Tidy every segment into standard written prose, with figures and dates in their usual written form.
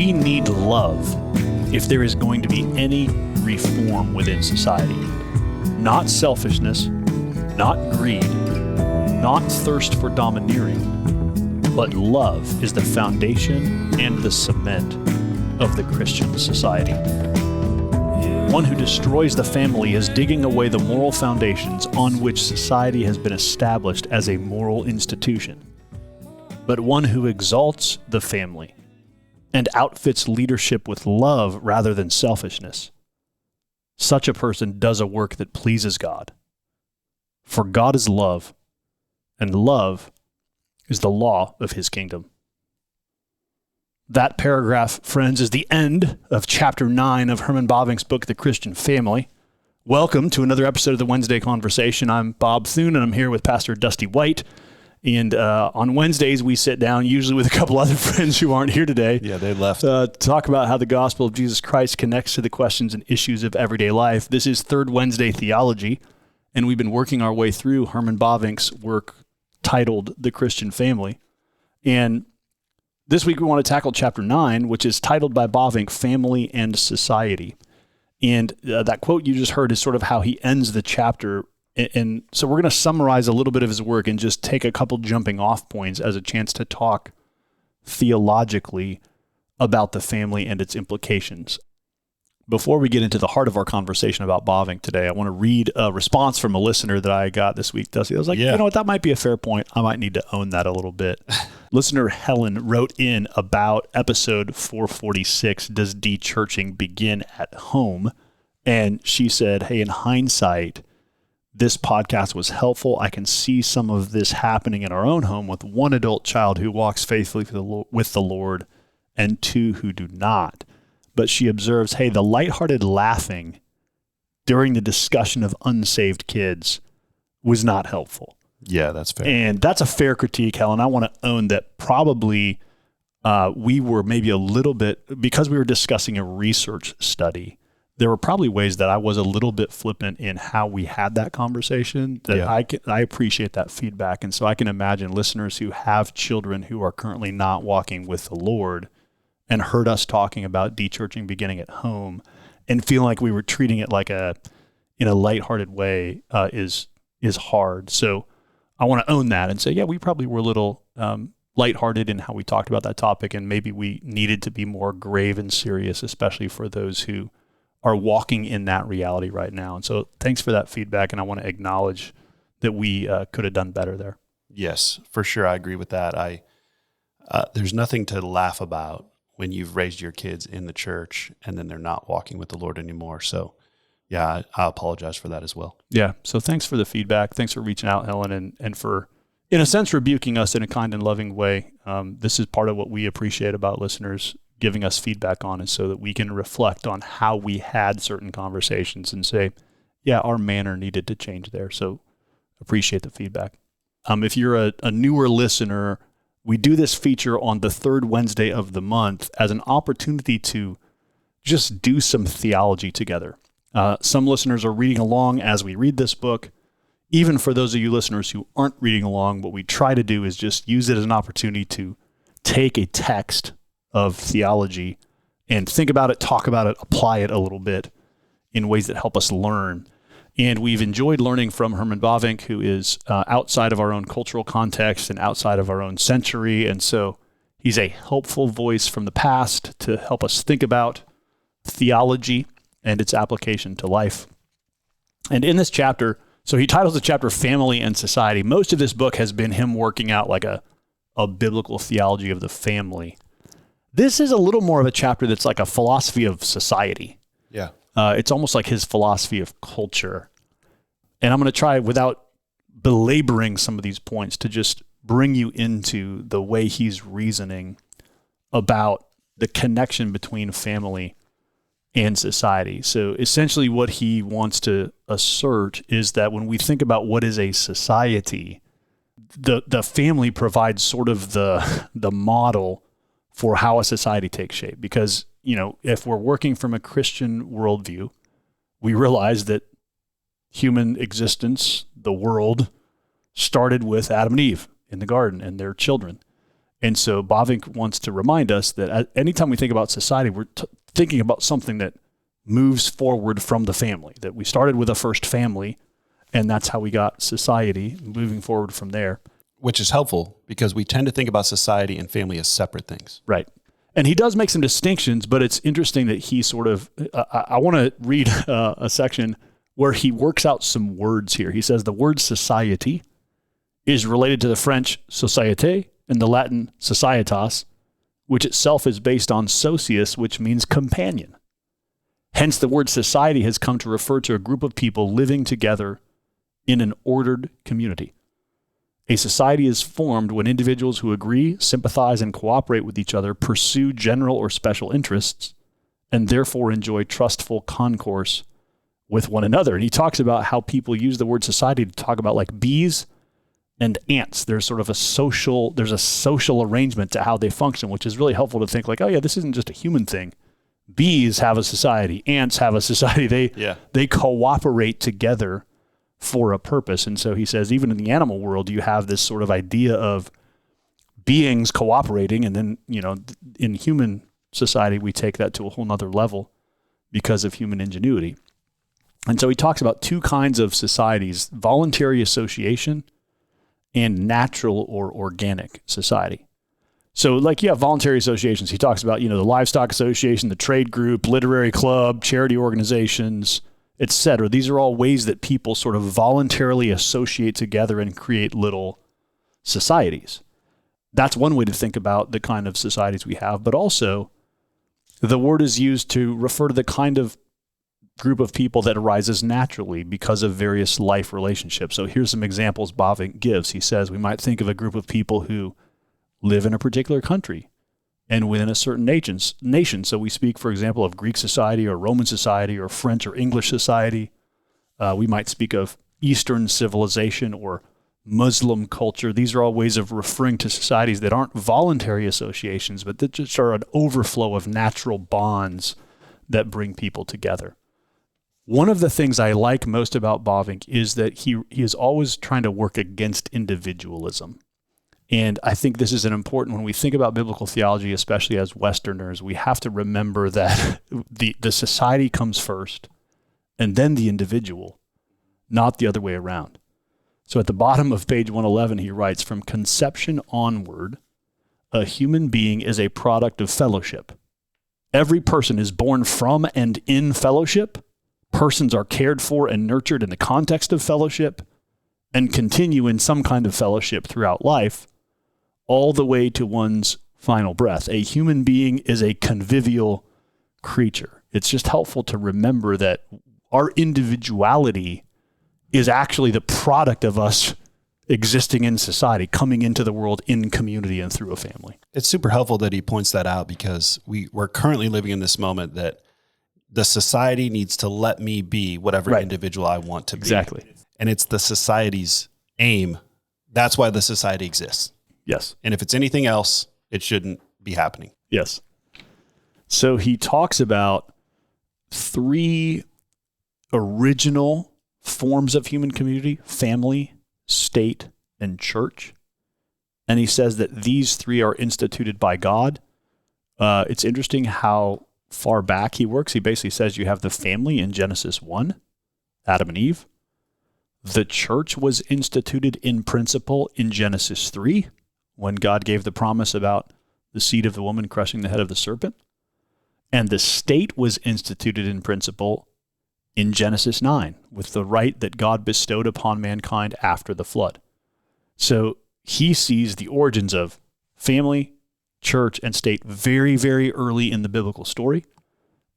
We need love if there is going to be any reform within society. Not selfishness, not greed, not thirst for domineering, but love is the foundation and the cement of the Christian society. One who destroys the family is digging away the moral foundations on which society has been established as a moral institution. But one who exalts the family and outfits leadership with love rather than selfishness, such a person does a work that pleases God. For God is love, and love is the law of his kingdom. That paragraph, friends, is the end of chapter 9 of Herman Bavinck's book, The Christian Family. Welcome to another episode of the Wednesday Conversation. I'm Bob Thune, and I'm here with Pastor Dusty White. And on Wednesdays, we sit down, usually with a couple other friends who aren't here today. Yeah, they left. To talk about how the gospel of Jesus Christ connects to the questions and issues of everyday life. This is Third Wednesday Theology, and we've been working our way through Herman Bavinck's work titled The Christian Family. And this week we want to tackle chapter 9, which is titled by Bavinck, Family and Society. And that quote you just heard is sort of how he ends the chapter. And so we're going to summarize a little bit of his work and just take a couple jumping off points as a chance to talk theologically about the family and its implications. Before we get into the heart of our conversation about Bavinck today, I want to read a response from a listener that I got this week, Dusty. I was like, You know what, that might be a fair point. I might need to own that a little bit. Listener Helen wrote in about episode 446, Does De-Churching Begin at Home? And she said, hey, in hindsight, this podcast was helpful. I can see some of this happening in our own home with one adult child who walks faithfully with the Lord and two who do not. But she observes, hey, the lighthearted laughing during the discussion of unsaved kids was not helpful. Yeah, that's fair. And that's a fair critique, Helen. I want to own that probably we were maybe a little bit, because we were discussing a research study, there were probably ways that I was a little bit flippant in how we had that conversation. That I appreciate that feedback. And so I can imagine listeners who have children who are currently not walking with the Lord and heard us talking about de-churching beginning at home and feeling like we were treating it like in a lighthearted way is hard. So I want to own that and say, yeah, we probably were a little lighthearted in how we talked about that topic, and maybe we needed to be more grave and serious, especially for those who are walking in that reality right now. And so thanks for that feedback, and I want to acknowledge that we could have done better there. Yes, for sure. I agree with that. There's nothing to laugh about when you've raised your kids in the church and then they're not walking with the Lord anymore. So yeah, I apologize for that as well. Yeah. So thanks for the feedback. Thanks for reaching out, Helen, and for, in a sense, rebuking us in a kind and loving way. This is part of what we appreciate about listeners giving us feedback on, is so that we can reflect on how we had certain conversations and say, yeah, our manner needed to change there. So appreciate the feedback. If you're a newer listener, we do this feature on the third Wednesday of the month as an opportunity to just do some theology together. Some listeners are reading along as we read this book. Even for those of you listeners who aren't reading along, what we try to do is just use it as an opportunity to take a text of theology and think about it, talk about it, apply it a little bit in ways that help us learn. And we've enjoyed learning from Herman Bavinck, who is outside of our own cultural context and outside of our own century. And so he's a helpful voice from the past to help us think about theology and its application to life. And in this chapter, so he titles the chapter Family and Society. Most of this book has been him working out like a biblical theology of the family. This is a little more of a chapter that's like a philosophy of society. Yeah. It's almost like his philosophy of culture. And I'm going to try, without belaboring some of these points, to just bring you into the way he's reasoning about the connection between family and society. So essentially what he wants to assert is that when we think about what is a society, the family provides sort of the model for how a society takes shape. Because, if we're working from a Christian worldview, we realize that human existence, the world, started with Adam and Eve in the garden and their children. And so Bavinck wants to remind us that anytime we think about society, we're thinking about something that moves forward from the family, that we started with a first family, and that's how we got society, moving forward from there. Which is helpful because we tend to think about society and family as separate things. Right. And he does make some distinctions, but it's interesting that he sort of, I want to read a section where he works out some words here. He says the word society is related to the French société and the Latin societas, which itself is based on socius, which means companion. Hence, the word society has come to refer to a group of people living together in an ordered community. A society is formed when individuals who agree, sympathize, and cooperate with each other pursue general or special interests, and therefore enjoy trustful concourse with one another. And he talks about how people use the word society to talk about like bees and ants. There's sort of a social arrangement to how they function, which is really helpful to think like, oh yeah, this isn't just a human thing. Bees have a society, ants have a society. They cooperate together for a purpose. And so he says, even in the animal world, you have this sort of idea of beings cooperating. And then, in human society, we take that to a whole nother level because of human ingenuity. And so he talks about two kinds of societies, voluntary association and natural or organic society. So like you have voluntary associations. He talks about, the livestock association, the trade group, literary club, charity organizations, etc. These are all ways that people sort of voluntarily associate together and create little societies. That's one way to think about the kind of societies we have, but also the word is used to refer to the kind of group of people that arises naturally because of various life relationships. So here's some examples Bavinck gives. He says we might think of a group of people who live in a particular country and within a certain nation. So we speak, for example, of Greek society or Roman society or French or English society. We might speak of Eastern civilization or Muslim culture. These are all ways of referring to societies that aren't voluntary associations, but that just are an overflow of natural bonds that bring people together. One of the things I like most about Bavinck is that he is always trying to work against individualism. And I think this is an important, when we think about biblical theology, especially as Westerners, we have to remember that the society comes first and then the individual, not the other way around. So at the bottom of page 111, he writes, from conception onward, a human being is a product of fellowship. Every person is born from and in fellowship. Persons are cared for and nurtured in the context of fellowship and continue in some kind of fellowship throughout life, all the way to one's final breath. A human being is a convivial creature. It's just helpful to remember that our individuality is actually the product of us existing in society, coming into the world in community and through a family. It's super helpful that he points that out because we're currently living in this moment that the society needs to let me be whatever individual I want to be. Exactly. And it's the society's aim. That's why the society exists. Yes. And if it's anything else, it shouldn't be happening. Yes. So he talks about three original forms of human community: family, state, and church. And he says that these three are instituted by God. It's interesting how far back he works. He basically says you have the family in Genesis 1, Adam and Eve. The church was instituted in principle in Genesis 3, when God gave the promise about the seed of the woman crushing the head of the serpent. And the state was instituted in principle in Genesis 9, with the right that God bestowed upon mankind after the flood. So he sees the origins of family, church, and state very, very early in the biblical story.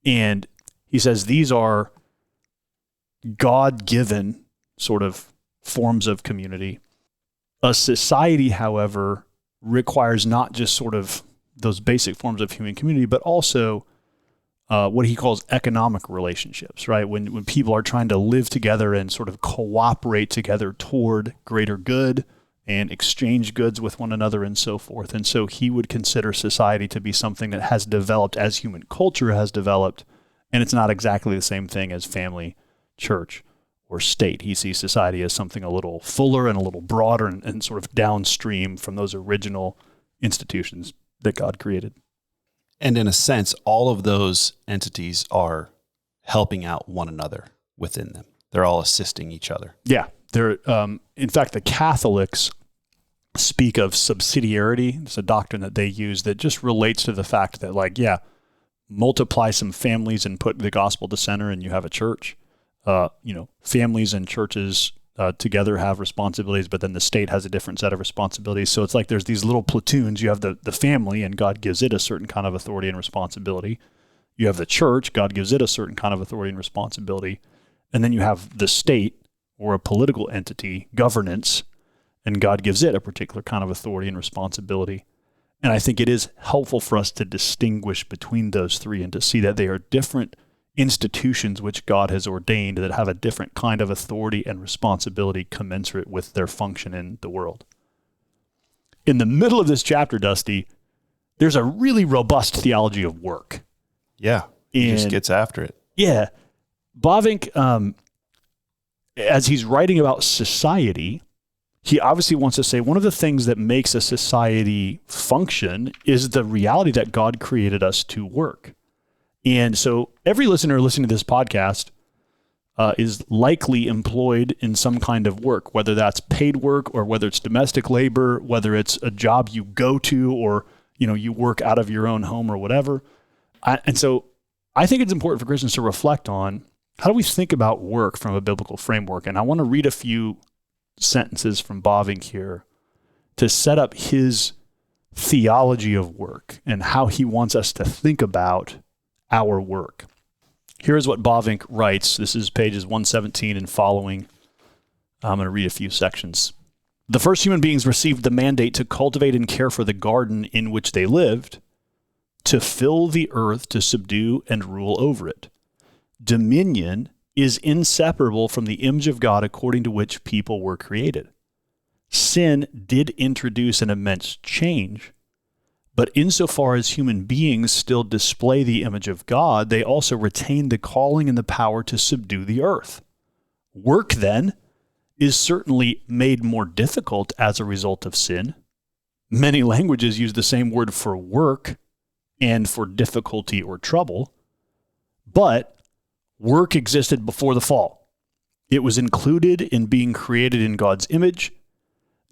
And he says these are God-given sort of forms of community. A society, however, requires not just sort of those basic forms of human community, but also what he calls economic relationships, right? When people are trying to live together and sort of cooperate together toward greater good and exchange goods with one another and so forth. And so he would consider society to be something that has developed as human culture has developed, and it's not exactly the same thing as family, church, or state. He sees society as something a little fuller and a little broader and sort of downstream from those original institutions that God created. And in a sense, all of those entities are helping out one another within them. They're all assisting each other. Yeah. They're, in fact, the Catholics speak of subsidiarity. It's a doctrine that they use that just relates to the fact that, like, yeah, multiply some families and put the gospel to center and you have a church. Families and churches together have responsibilities, but then the state has a different set of responsibilities. So it's like there's these little platoons. You have the family, and God gives it a certain kind of authority and responsibility. You have the church, God gives it a certain kind of authority and responsibility. And then you have the state or a political entity, governance, and God gives it a particular kind of authority and responsibility. And I think it is helpful for us to distinguish between those three and to see that they are different institutions which God has ordained that have a different kind of authority and responsibility commensurate with their function in the world. In the middle of this chapter, Dusty, there's a really robust theology of work. Yeah, he just gets after it. Yeah. Bavinck, as he's writing about society, he obviously wants to say one of the things that makes a society function is the reality that God created us to work. And so every listener listening to this podcast is likely employed in some kind of work, whether that's paid work or whether it's domestic labor, whether it's a job you go to or you work out of your own home or whatever. And so I think it's important for Christians to reflect on how do we think about work from a biblical framework. And I want to read a few sentences from Bavinck here to set up his theology of work and how he wants us to think about our work. Here's what Bavinck writes. This is pages 117 and following. I'm going to read a few sections. The first human beings received the mandate to cultivate and care for the garden in which they lived, to fill the earth, to subdue and rule over it. Dominion is inseparable from the image of God according to which people were created. Sin did introduce an immense change, but insofar as human beings still display the image of God, they also retain the calling and the power to subdue the earth. Work, then, is certainly made more difficult as a result of sin. Many languages use the same word for work and for difficulty or trouble, but work existed before the fall. It was included in being created in God's image,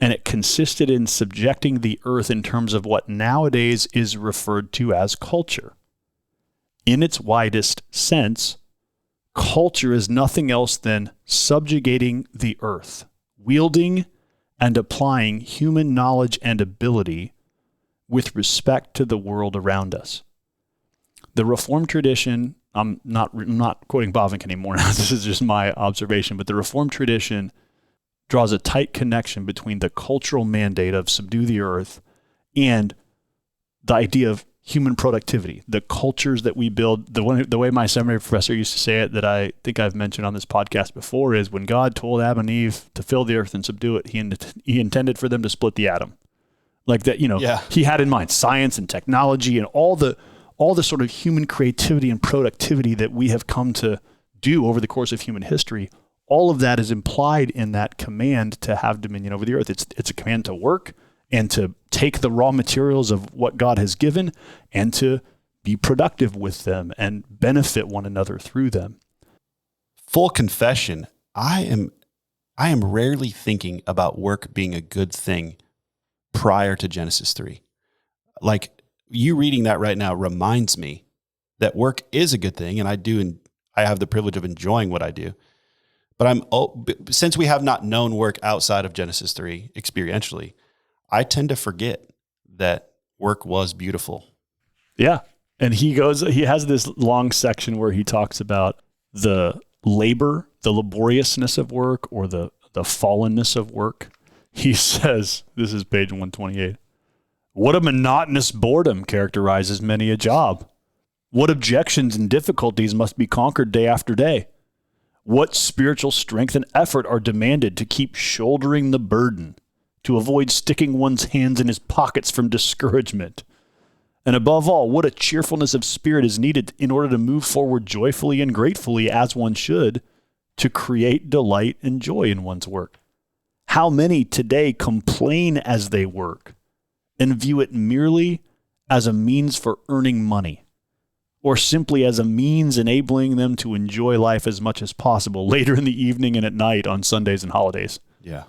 and it consisted in subjecting the earth in terms of what nowadays is referred to as culture. In its widest sense, culture is nothing else than subjugating the earth, wielding and applying human knowledge and ability with respect to the world around us. The Reformed tradition, I'm not quoting Bavinck anymore, this is just my observation, but the Reformed tradition draws a tight connection between the cultural mandate of subdue the earth and the idea of human productivity, the cultures that we build. The way my seminary professor used to say it, that I think I've mentioned on this podcast before, is when God told Adam and Eve to fill the earth and subdue it, he intended for them to split the atom. Like that, He had in mind science and technology and all the sort of human creativity and productivity that we have come to do over the course of human history. All of that is implied in that command to have dominion over the earth. It's a command to work and to take the raw materials of what God has given and to be productive with them and benefit one another through them. Full confession, I am rarely thinking about work being a good thing prior to Genesis 3. Like, you reading that right now reminds me that work is a good thing, and I have the privilege of enjoying what I do. But since we have not known work outside of Genesis 3 experientially, I tend to forget that work was beautiful. Yeah. And he has this long section where he talks about the labor, the laboriousness of work, or the fallenness of work. He says, this is page 128, what a monotonous boredom characterizes many a job. What objections and difficulties must be conquered day after day. What spiritual strength and effort are demanded to keep shouldering the burden, to avoid sticking one's hands in his pockets from discouragement. And above all, what a cheerfulness of spirit is needed in order to move forward joyfully and gratefully, as one should, to create delight and joy in one's work. How many today complain as they work and view it merely as a means for earning money, or simply as a means enabling them to enjoy life as much as possible later in the evening and at night on Sundays and holidays. Yeah.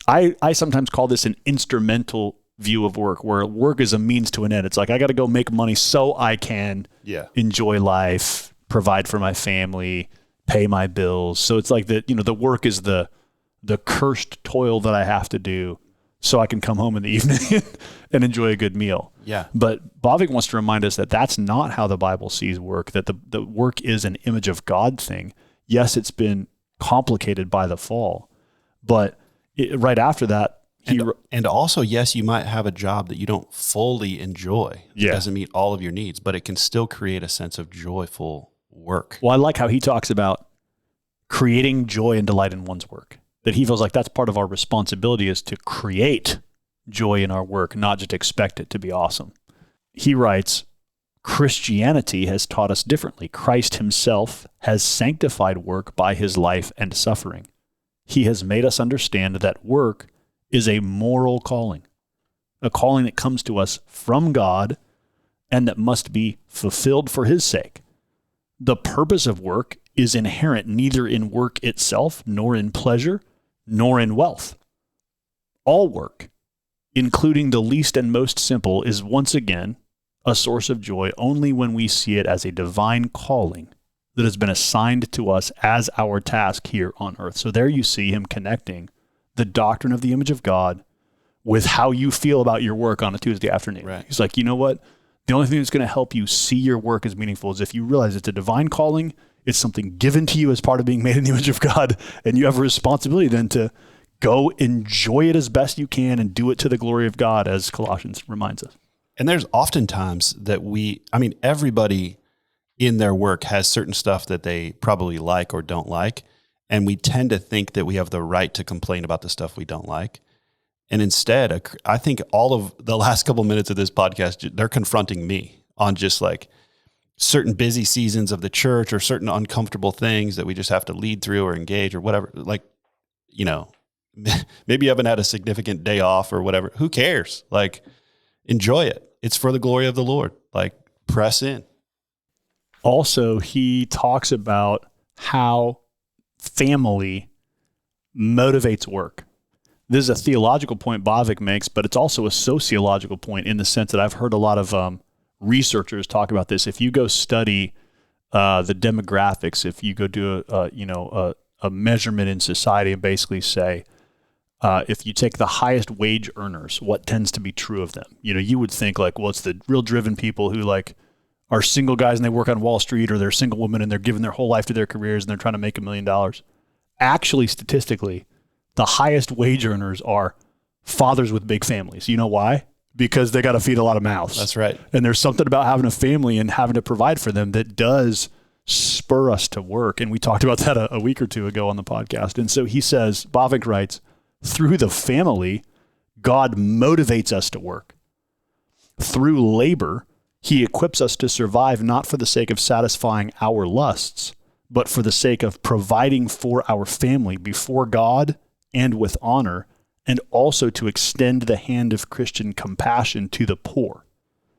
I sometimes call this an instrumental view of work, where work is a means to an end. It's like, I got to go make money so I can enjoy life, provide for my family, pay my bills. So it's like the work is the cursed toil that I have to do so I can come home in the evening and enjoy a good meal. Yeah. But Bavinck wants to remind us that that's not how the Bible sees work, that the work is an image of God thing. Yes, it's been complicated by the fall, but right after that, and also, yes, you might have a job that you don't fully enjoy. It doesn't meet all of your needs, but it can still create a sense of joyful work. Well, I like how he talks about creating joy and delight in one's work, that he feels like that's part of our responsibility, is to create joy in our work, not just expect it to be awesome. He writes, Christianity has taught us differently. Christ himself has sanctified work by his life and suffering. He has made us understand that work is a moral calling, a calling that comes to us from God and that must be fulfilled for his sake. The purpose of work is inherent neither in work itself, nor in pleasure, nor in wealth. All work, including the least and most simple, is once again a source of joy only when we see it as a divine calling that has been assigned to us as our task here on earth. So there you see him connecting the doctrine of the image of God with how you feel about your work on a Tuesday afternoon. Right. He's like, you know what? The only thing that's going to help you see your work as meaningful is if you realize it's a divine calling, it's something given to you as part of being made in the image of God, and you have a responsibility then to go enjoy it as best you can and do it to the glory of God, as Colossians reminds us. And there's oftentimes that everybody in their work has certain stuff that they probably like or don't like. And we tend to think that we have the right to complain about the stuff we don't like. And instead, I think all of the last couple minutes of this podcast, they're confronting me on just like certain busy seasons of the church or certain uncomfortable things that we just have to lead through or engage or whatever. Like, maybe you haven't had a significant day off or whatever. Who cares? Like, enjoy it. It's for the glory of the Lord. Like, press in. Also, he talks about how family motivates work. This is a theological point Bavinck makes, but it's also a sociological point in the sense that I've heard a lot of researchers talk about this. If you go study the demographics, if you go do a measurement in society and basically say, if you take the highest wage earners, what tends to be true of them? You would think like, well, it's the real driven people who like are single guys and they work on Wall Street, or they're single women and they're giving their whole life to their careers and they're trying to make $1 million. Actually, statistically, the highest wage earners are fathers with big families. You know why? Because they got to feed a lot of mouths. That's right. And there's something about having a family and having to provide for them that does spur us to work. And we talked about that a week or two ago on the podcast. And so he says, Bavinck writes, through the family, God motivates us to work. Through labor, he equips us to survive not for the sake of satisfying our lusts, but for the sake of providing for our family before God and with honor, and also to extend the hand of Christian compassion to the poor.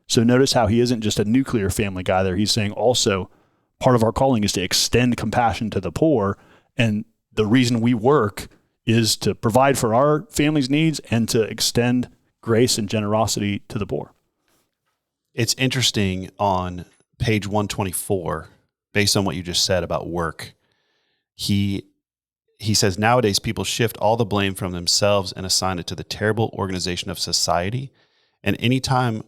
So notice how he isn't just a nuclear family guy there. He's saying also part of our calling is to extend compassion to the poor, and the reason we work is to provide for our family's needs and to extend grace and generosity to the poor. It's interesting on page 124, based on what you just said about work, he says, nowadays people shift all the blame from themselves and assign it to the terrible organization of society. And anytime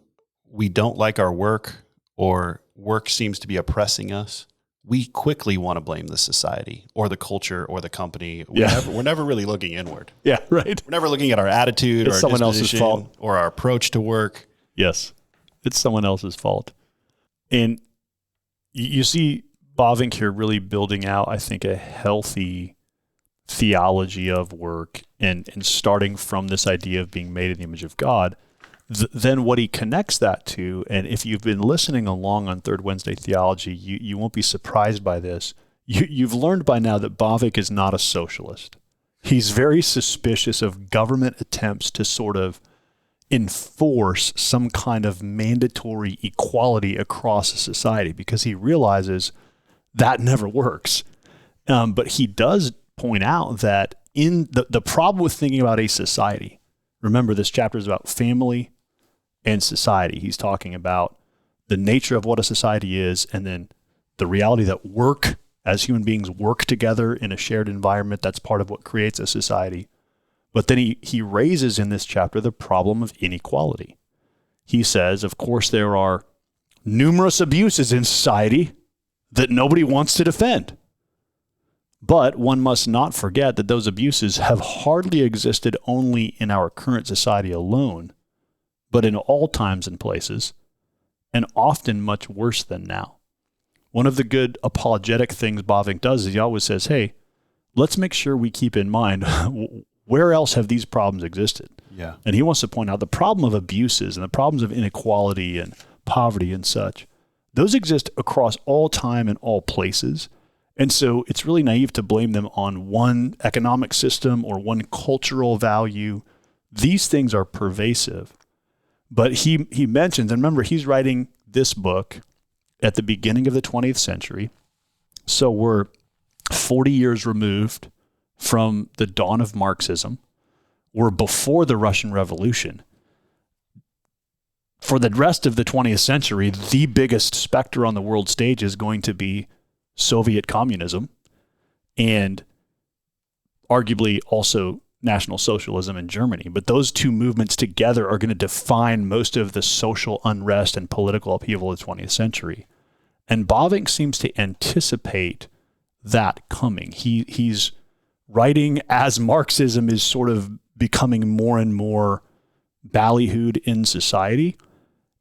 we don't like our work or work seems to be oppressing us, we quickly want to blame the society or the culture or the company. We're never really looking inward. Yeah, right. We're never looking at our attitude or our someone else's fault or our approach to work. Yes, it's someone else's fault. And you see Bavinck here really building out, I think, a healthy theology of work and starting from this idea of being made in the image of God. Then what he connects that to, and if you've been listening along on Third Wednesday Theology, you won't be surprised by this. You've learned by now that Bavinck is not a socialist. He's very suspicious of government attempts to sort of enforce some kind of mandatory equality across a society, because he realizes that never works. But he does point out that in the problem with thinking about a society, remember this chapter is about family and society. He's talking about the nature of what a society is, and then the reality that work, as human beings work together in a shared environment, that's part of what creates a society. But then he raises in this chapter the problem of inequality. He says, of course, there are numerous abuses in society that nobody wants to defend. But one must not forget that those abuses have hardly existed only in our current society alone, but in all times and places, and often much worse than now. One of the good apologetic things Bavinck does is he always says, hey, let's make sure we keep in mind where else have these problems existed? Yeah. And he wants to point out the problem of abuses and the problems of inequality and poverty and such. Those exist across all time and all places. And so it's really naive to blame them on one economic system or one cultural value. These things are pervasive. But he mentions, and remember, he's writing this book at the beginning of the 20th century. So we're 40 years removed from the dawn of Marxism. We're before the Russian Revolution. For the rest of the 20th century, the biggest specter on the world stage is going to be Soviet communism and arguably also National Socialism in Germany. But those two movements together are going to define most of the social unrest and political upheaval of the 20th century. And Bavinck seems to anticipate that coming. He's writing as Marxism is sort of becoming more and more ballyhooed in society.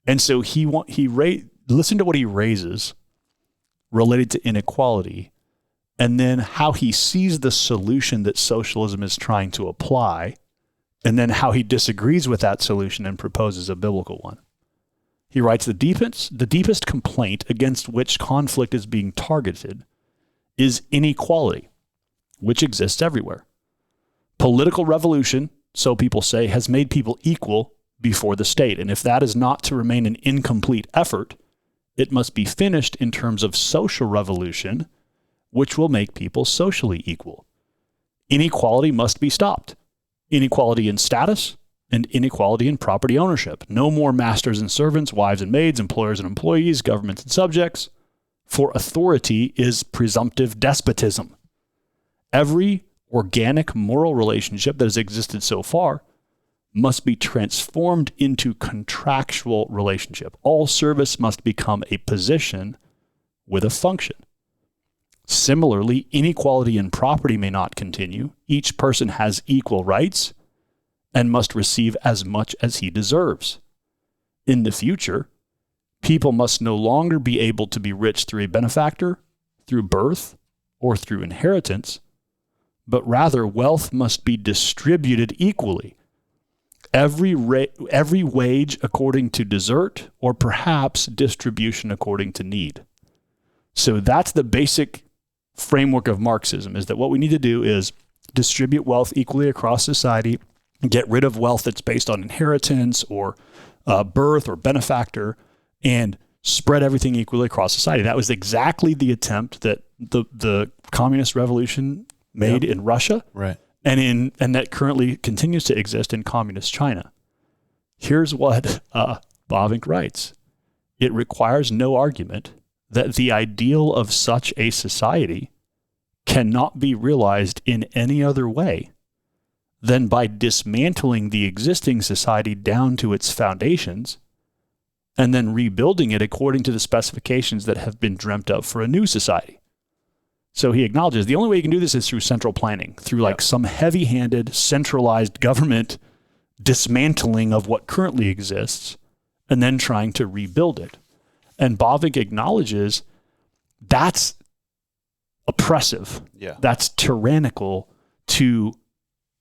And so listen to what he raises related to inequality, and then how he sees the solution that socialism is trying to apply, and then how he disagrees with that solution and proposes a biblical one. He writes, the deepest complaint against which conflict is being targeted is inequality, which exists everywhere. Political revolution, so people say, has made people equal before the state. And if that is not to remain an incomplete effort, it must be finished in terms of social revolution, which will make people socially equal. Inequality must be stopped. Inequality in status and inequality in property ownership. No more masters and servants, wives and maids, employers and employees, governments and subjects. For authority is presumptive despotism. Every organic moral relationship that has existed so far must be transformed into contractual relationship. All service must become a position with a function. Similarly, inequality in property may not continue. Each person has equal rights and must receive as much as he deserves. In the future, people must no longer be able to be rich through a benefactor, through birth, or through inheritance, but rather wealth must be distributed equally. Every wage according to desert, or perhaps distribution according to need. So that's the basic framework of Marxism, is that what we need to do is distribute wealth equally across society, get rid of wealth that's based on inheritance or birth or benefactor, and spread everything equally across society. That was exactly the attempt that the communist revolution made in Russia. Right. And that currently continues to exist in communist China. Here's what Bavinck writes. It requires no argument that the ideal of such a society cannot be realized in any other way than by dismantling the existing society down to its foundations and then rebuilding it according to the specifications that have been dreamt up for a new society. So he acknowledges the only way you can do this is through central planning, through like some heavy-handed, centralized government dismantling of what currently exists and then trying to rebuild it. And Bavinck acknowledges that's oppressive. Yeah. That's tyrannical to,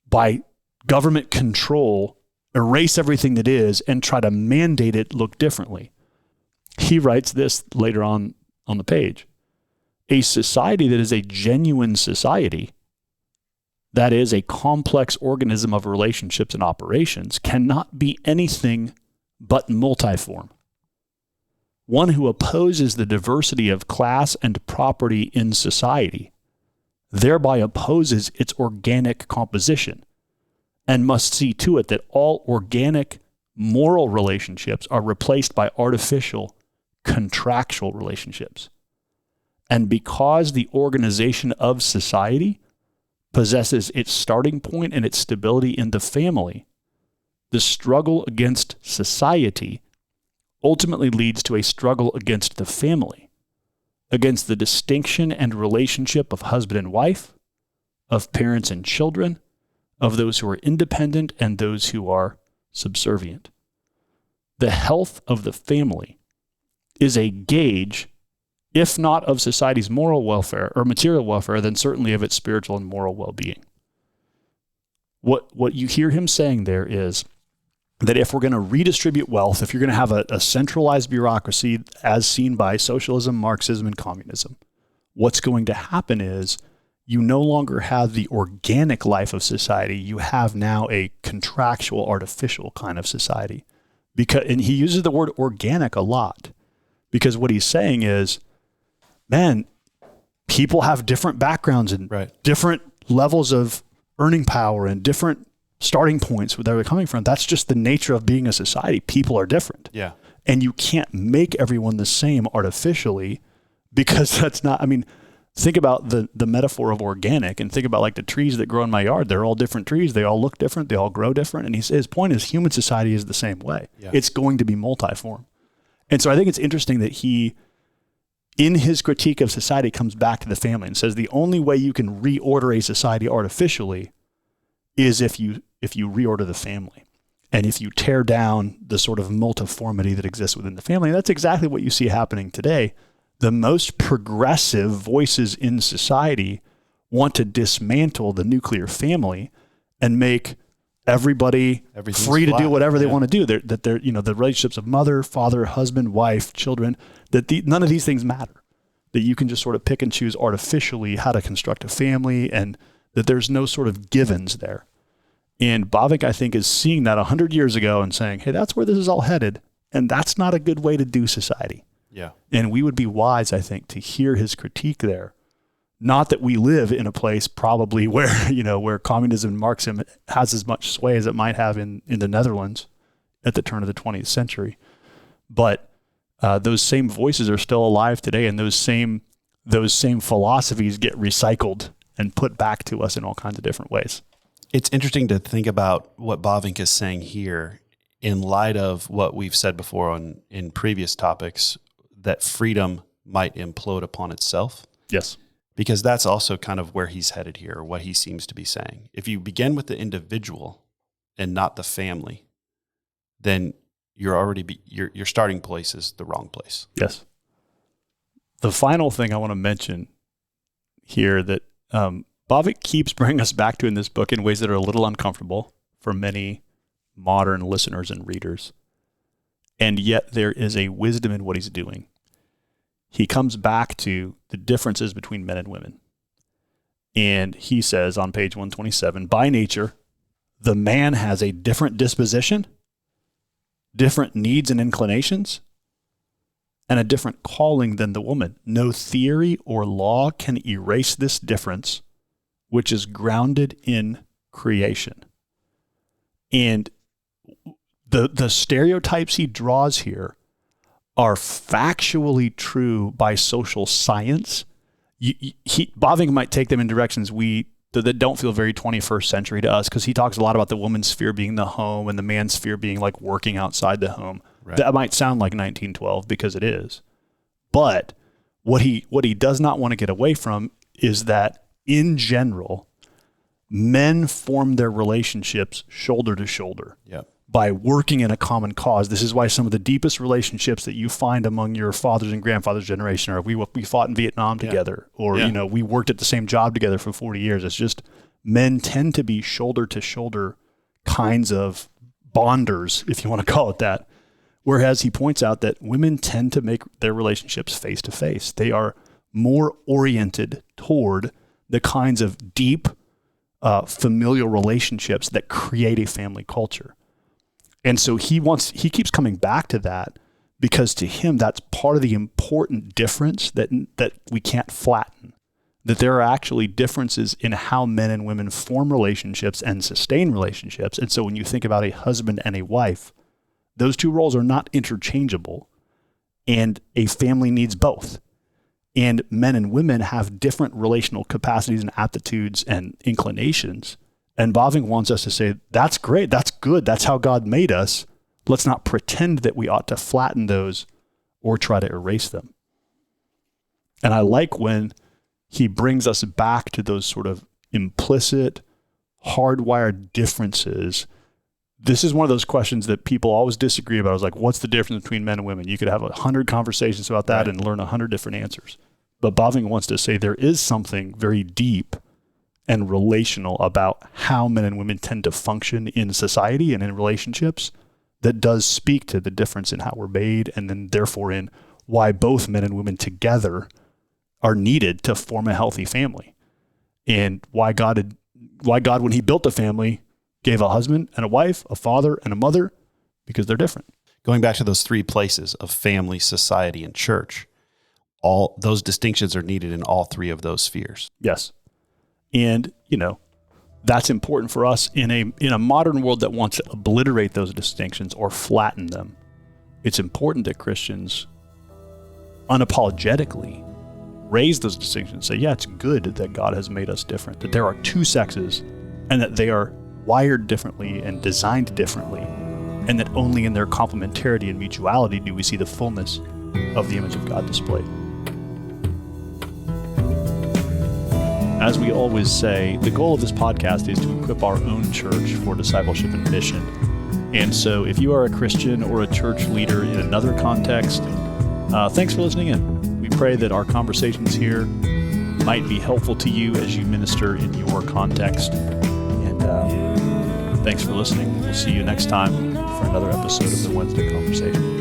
by government control, erase everything that is and try to mandate it look differently. He writes this later on the page. A society that is a genuine society that is a complex organism of relationships and operations, cannot be anything but multiform. One who opposes the diversity of class and property in society, thereby opposes its organic composition, and must see to it that all organic moral relationships are replaced by artificial contractual relationships. And because the organization of society possesses its starting point and its stability in the family, the struggle against society ultimately leads to a struggle against the family, against the distinction and relationship of husband and wife, of parents and children, of those who are independent and those who are subservient. The health of the family is a gauge, if not of society's moral welfare or material welfare, then certainly of its spiritual and moral well-being. What you hear him saying there is that if we're going to redistribute wealth, if you're going to have a centralized bureaucracy as seen by socialism, Marxism, and communism, what's going to happen is you no longer have the organic life of society. You have now a contractual, artificial kind of society. And he uses the word organic a lot, because what he's saying is, man, people have different backgrounds and different levels of earning power and different starting points where they're coming from. That's just the nature of being a society. People are different. Yeah. And you can't make everyone the same artificially, because that's not, I mean, think about the metaphor of organic, and think about like the trees that grow in my yard. They're all different trees. They all look different. They all grow different. And his point is human society is the same way. Yeah. It's going to be multiform. And so I think it's interesting that he, in his critique of society, comes back to the family and says the only way you can reorder a society artificially is if you reorder the family, and if you tear down the sort of multiformity that exists within the family. And that's exactly what you see happening today. The most progressive voices in society want to dismantle the nuclear family and make everybody free to do whatever they want to do. They're the relationships of mother, father, husband, wife, children, none of these things matter. That you can just sort of pick and choose artificially how to construct a family, and that there's no sort of givens there. And Bavinck, I think, is seeing that 100 years ago and saying, hey, that's where this is all headed. And that's not a good way to do society. Yeah. And we would be wise, I think, to hear his critique there. Not that we live in a place probably where, where communism and Marxism has as much sway as it might have in the Netherlands at the turn of the 20th century. But those same voices are still alive today, and those same philosophies get recycled and put back to us in all kinds of different ways. It's interesting to think about what Bavinck is saying here in light of what we've said before in previous topics, that freedom might implode upon itself. Yes. Because that's also kind of where he's headed here, or what he seems to be saying. If you begin with the individual and not the family, then your starting place is the wrong place. Yes. The final thing I want to mention here that Bavinck keeps bringing us back to in this book in ways that are a little uncomfortable for many modern listeners and readers, and yet there is a wisdom in what he's doing. He comes back to the differences between men and women. And he says on page 127, by nature, the man has a different disposition, different needs and inclinations, and a different calling than the woman. No theory or law can erase this difference, which is grounded in creation. And the stereotypes he draws here are factually true by social science. Bavinck might take them in directions that don't feel very 21st century to us, because he talks a lot about the woman's sphere being the home and the man's sphere being like working outside the home. Right. That might sound like 1912 because it is. But what he does not want to get away from is that in general, men form their relationships shoulder to shoulder. Yep. By working in a common cause. This is why some of the deepest relationships that you find among your fathers and grandfathers' generation are we fought in Vietnam together, or we worked at the same job together for 40 years. It's just men tend to be shoulder to shoulder kinds of bonders, if you want to call it that. Whereas he points out that women tend to make their relationships face to face. They are more oriented toward the kinds of deep, familial relationships that create a family culture. And so he keeps coming back to that because to him, that's part of the important difference that we can't flatten, that there are actually differences in how men and women form relationships and sustain relationships. And so when you think about a husband and a wife, those two roles are not interchangeable, and a family needs both. And men and women have different relational capacities and aptitudes and inclinations. And Bavinck wants us to say, that's great, that's good, that's how God made us. Let's not pretend that we ought to flatten those or try to erase them. And I like when he brings us back to those sort of implicit, hardwired differences. This is one of those questions that people always disagree about. I was like, what's the difference between men and women? You could have 100 conversations about that and learn 100 different answers. But Bavinck wants to say there is something very deep and relational about how men and women tend to function in society and in relationships that does speak to the difference in how we're made, and then therefore in why both men and women together are needed to form a healthy family, and why God, when he built the family, gave a husband and a wife, a father and a mother, because they're different. Going back to those three places of family, society, and church, all those distinctions are needed in all three of those spheres. Yes. And, that's important for us in a modern world that wants to obliterate those distinctions or flatten them. It's important that Christians unapologetically raise those distinctions, say, yeah, it's good that God has made us different, that there are two sexes and that they are wired differently and designed differently, and that only in their complementarity and mutuality do we see the fullness of the image of God displayed. As we always say, the goal of this podcast is to equip our own church for discipleship and mission. And so if you are a Christian or a church leader in another context, thanks for listening in. We pray that our conversations here might be helpful to you as you minister in your context. And thanks for listening. We'll see you next time for another episode of the Wednesday Conversation.